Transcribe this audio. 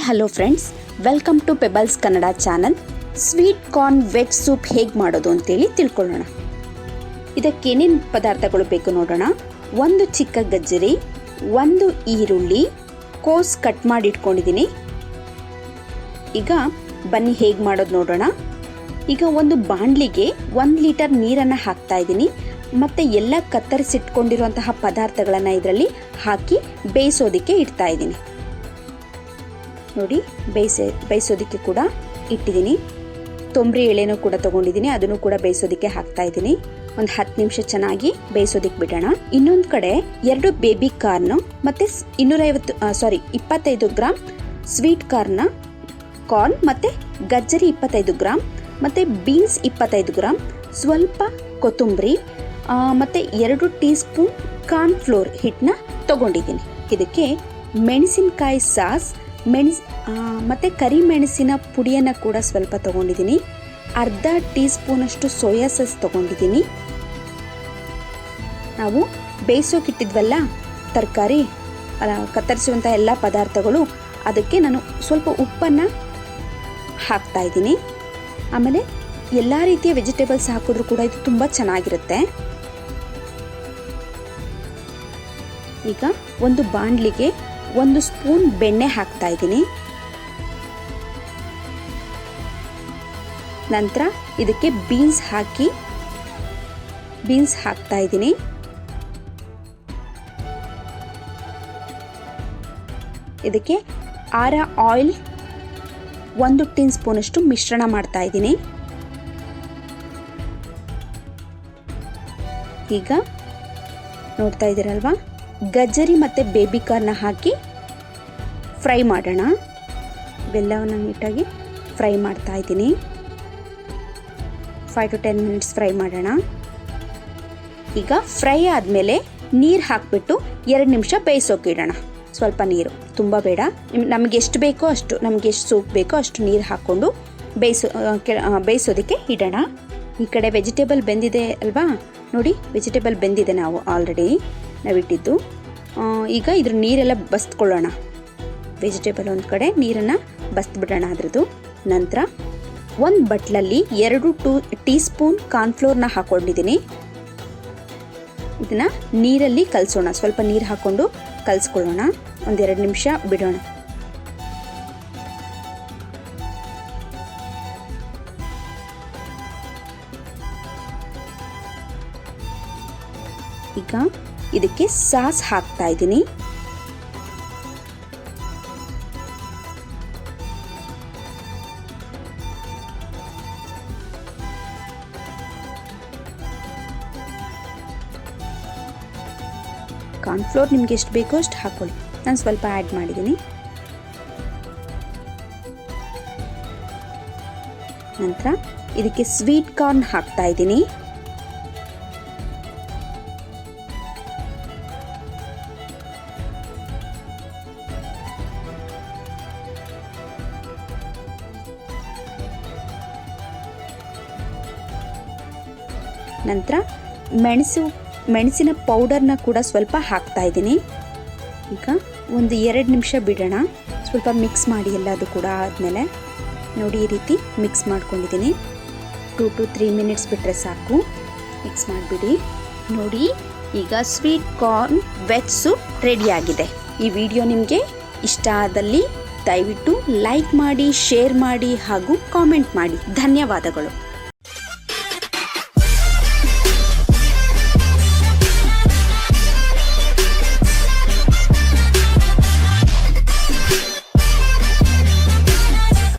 Hello friends, welcome to pebbles Kannada channel. Sweet corn veg soup ಹೇಗೆ ಮಾಡೋದು ಅಂತೇಳಿ ತಿಳ್ಕೊಳ್ಳೋಣ. ಇದಕ್ಕೇನೇನು ಪದಾರ್ಥಗಳು ಬೇಕು ನೋಡೋಣ. ಒಂದು ಚಿಕ್ಕ ಗಜ್ಜರಿ, ಒಂದು ಈರುಳ್ಳಿ, ಕೋಸ್ ಕಟ್ ಮಾಡಿ ಇಟ್ಕೊಂಡಿದ್ದೀನಿ. ಈಗ ಬನ್ನಿ ಹೇಗೆ ಮಾಡೋದು ನೋಡೋಣ. ಈಗ ಒಂದು ಬಾಣಲಿಗೆ 1 ಲೀಟರ್ ನೀರನ್ನು ಹಾಕ್ತಾ ಇದ್ದೀನಿ. ಮತ್ತು ಎಲ್ಲ ಕತ್ತರಿಸಿಟ್ಕೊಂಡಿರುವಂತಹ ಪದಾರ್ಥಗಳನ್ನು ಇದರಲ್ಲಿ ಹಾಕಿ ಬೇಯಿಸೋದಕ್ಕೆ ಇಡ್ತಾ ಇದ್ದೀನಿ. ನೋಡಿ, ಬೇಯಿಸೋದಕ್ಕೆ ಕೂಡ ಇಟ್ಟಿದ್ದೀನಿ. ತೊಂಬರಿ ಎಳೆನೂ ಕೂಡ ತೊಗೊಂಡಿದ್ದೀನಿ, ಅದನ್ನು ಕೂಡ ಬೇಯಿಸೋದಕ್ಕೆ ಹಾಕ್ತಾ ಇದ್ದೀನಿ. ಒಂದು 10 ನಿಮಿಷ ಚೆನ್ನಾಗಿ ಬೇಯಿಸೋದಕ್ಕೆ ಬಿಡೋಣ. ಇನ್ನೊಂದು ಕಡೆ 2 ಬೇಬಿ ಕಾರ್ನ್ ಮತ್ತು 25 ಗ್ರಾಮ್ ಸ್ವೀಟ್ ಕಾರ್ನ್ ಮತ್ತು ಗಜ್ಜರಿ 25 ಗ್ರಾಮ್ ಮತ್ತು ಬೀನ್ಸ್ 25 ಗ್ರಾಮ್, ಸ್ವಲ್ಪ ಕೊತ್ತಂಬರಿ ಮತ್ತು 2 ಟೀ ಸ್ಪೂನ್ ಕಾರ್ನ್ಫ್ಲೋರ್ ಹಿಟ್ಟನ್ನ ತೊಗೊಂಡಿದ್ದೀನಿ. ಇದಕ್ಕೆ ಮೆಣಸಿನಕಾಯಿ ಸಾಸ್, ಮತ್ತು ಕರಿಮೆಣಸಿನ ಪುಡಿಯನ್ನು ಕೂಡ ಸ್ವಲ್ಪ ತೊಗೊಂಡಿದ್ದೀನಿ. ಅರ್ಧ ಟೀ ಸ್ಪೂನಷ್ಟು ಸೋಯಾ ಸಾಸ್ ತೊಗೊಂಡಿದ್ದೀನಿ. ನಾವು ಬೇಯಿಸೋಕಿಟ್ಟಿದ್ವಲ್ಲ ತರಕಾರಿ, ಕತ್ತರಿಸುವಂಥ ಎಲ್ಲ ಪದಾರ್ಥಗಳು, ಅದಕ್ಕೆ ನಾನು ಸ್ವಲ್ಪ ಉಪ್ಪನ್ನು ಹಾಕ್ತಾ ಇದ್ದೀನಿ. ಆಮೇಲೆ ಎಲ್ಲ ರೀತಿಯ ವೆಜಿಟೇಬಲ್ಸ್ ಹಾಕಿದ್ರೂ ಕೂಡ ಇದು ತುಂಬ ಚೆನ್ನಾಗಿರುತ್ತೆ. ಈಗ ಒಂದು ಬಾಣಲಿಗೆ 1 ಸ್ಪೂನ್ ಬೆಣ್ಣೆ ಹಾಕ್ತಾ ಇದ್ದೀನಿ. ನಂತರ ಇದಕ್ಕೆ ಬೀನ್ಸ್ ಹಾಕ್ತಾ ಇದ್ದೀನಿ. ಇದಕ್ಕೆ ಆರ ಆಯಿಲ್ 1 ಟೀ ಸ್ಪೂನಷ್ಟು ಮಿಶ್ರಣ ಮಾಡ್ತಾ ಇದ್ದೀನಿ. ಈಗ ನೋಡ್ತಾ ಇದ್ದೀರಲ್ವಾ, ಗಜ್ಜರಿ ಮತ್ತು ಬೇಬಿ ಕಾರ್ನ ಹಾಕಿ ಫ್ರೈ ಮಾಡೋಣ. ಬೆಲ್ಲವನ್ನು ನೀಟಾಗಿ ಫ್ರೈ ಮಾಡ್ತಾ ಇದ್ದೀನಿ. 5 to 10 ಮಿನಿಟ್ಸ್ ಫ್ರೈ ಮಾಡೋಣ. ಈಗ ಫ್ರೈ ಆದಮೇಲೆ ನೀರು ಹಾಕಿಬಿಟ್ಟು 2 ನಿಮಿಷ ಬೇಯಿಸೋಕೆ ಇಡೋಣ. ಸ್ವಲ್ಪ ನೀರು, ತುಂಬ ಬೇಡ, ನಮಗೆ ಎಷ್ಟು ಬೇಕೋ ಅಷ್ಟು, ನಮಗೆ ಎಷ್ಟು ಸೂಪ್ ಬೇಕೋ ಅಷ್ಟು ನೀರು ಹಾಕ್ಕೊಂಡು ಬೇಯಿಸೋದಕ್ಕೆ ಇಡೋಣ. ಈ ಕಡೆ ವೆಜಿಟೇಬಲ್ ಬೆಂದಿದೆ ಅಲ್ವಾ, ನೋಡಿ, ವೆಜಿಟೇಬಲ್ ಬೆಂದಿದೆ ನಾವಿಟ್ಟಿದ್ದು. ಈಗ ಇದ್ರ ನೀರೆಲ್ಲ ಬಸ್ಕೊಳ್ಳೋಣ. ವೆಜಿಟೇಬಲ್ ಒಂದು ಕಡೆ ನೀರನ್ನು ಬಸ್ಬಿಡೋಣ ಅದ್ರದ್ದು. ನಂತರ ಒಂದು ಬಟ್ಲಲ್ಲಿ 2 ಟೀ ಸ್ಪೂನ್ ಕಾರ್ನ್ಫ್ಲೋರ್ನ ಹಾಕ್ಕೊಂಡಿದ್ದೀನಿ. ಇದನ್ನು ನೀರಲ್ಲಿ ಕಲಸೋಣ. ಸ್ವಲ್ಪ ನೀರು ಹಾಕ್ಕೊಂಡು ಕಲಿಸ್ಕೊಳ್ಳೋಣ. 1-2 ನಿಮಿಷ ಬಿಡೋಣ. ಈಗ ಇದಕ್ಕೆ ಸಾಸ್ ಹಾಕ್ತಾ ಇದ್ದೀನಿ. ಕಾರ್ನ್ಫ್ಲೋರ್ ನಿಮ್ಗೆ ಎಷ್ಟು ಬೇಕೋ ಅಷ್ಟು ಹಾಕೊಳ್ಳಿ. ನಾನು ಸ್ವಲ್ಪ ಆ್ಯಡ್ ಮಾಡಿದ್ದೀನಿ. ನಂತರ ಇದಕ್ಕೆ ಸ್ವೀಟ್ ಕಾರ್ನ್ ಹಾಕ್ತಾ ಇದ್ದೀನಿ. ನಂತರ ಮೆಣಸಿನ ಪೌಡರ್ನ ಕೂಡ ಸ್ವಲ್ಪ ಹಾಕ್ತಾ ಇದ್ದೀನಿ. ಈಗ 1-2 ನಿಮಿಷ ಬಿಡೋಣ. ಸ್ವಲ್ಪ ಮಿಕ್ಸ್ ಮಾಡಿ ಎಲ್ಲದು ಕೂಡ ಆದಮೇಲೆ ನೋಡಿ, ಈ ರೀತಿ ಮಿಕ್ಸ್ ಮಾಡ್ಕೊಂಡಿದ್ದೀನಿ. 2 to 3 ಮಿನಿಟ್ಸ್ ಬಿಟ್ಟರೆ ಸಾಕು. ಮಿಕ್ಸ್ ಮಾಡಿಬಿಡಿ. ನೋಡಿ, ಈಗ ಸ್ವೀಟ್ ಕಾರ್ನ್ ವೆಜ್ ಸೂಪ್ ರೆಡಿಯಾಗಿದೆ. ಈ ವಿಡಿಯೋ ನಿಮಗೆ ಇಷ್ಟ ಆದಲ್ಲಿ ದಯವಿಟ್ಟು ಲೈಕ್ ಮಾಡಿ, ಶೇರ್ ಮಾಡಿ ಹಾಗೂ ಕಾಮೆಂಟ್ ಮಾಡಿ. ಧನ್ಯವಾದಗಳು.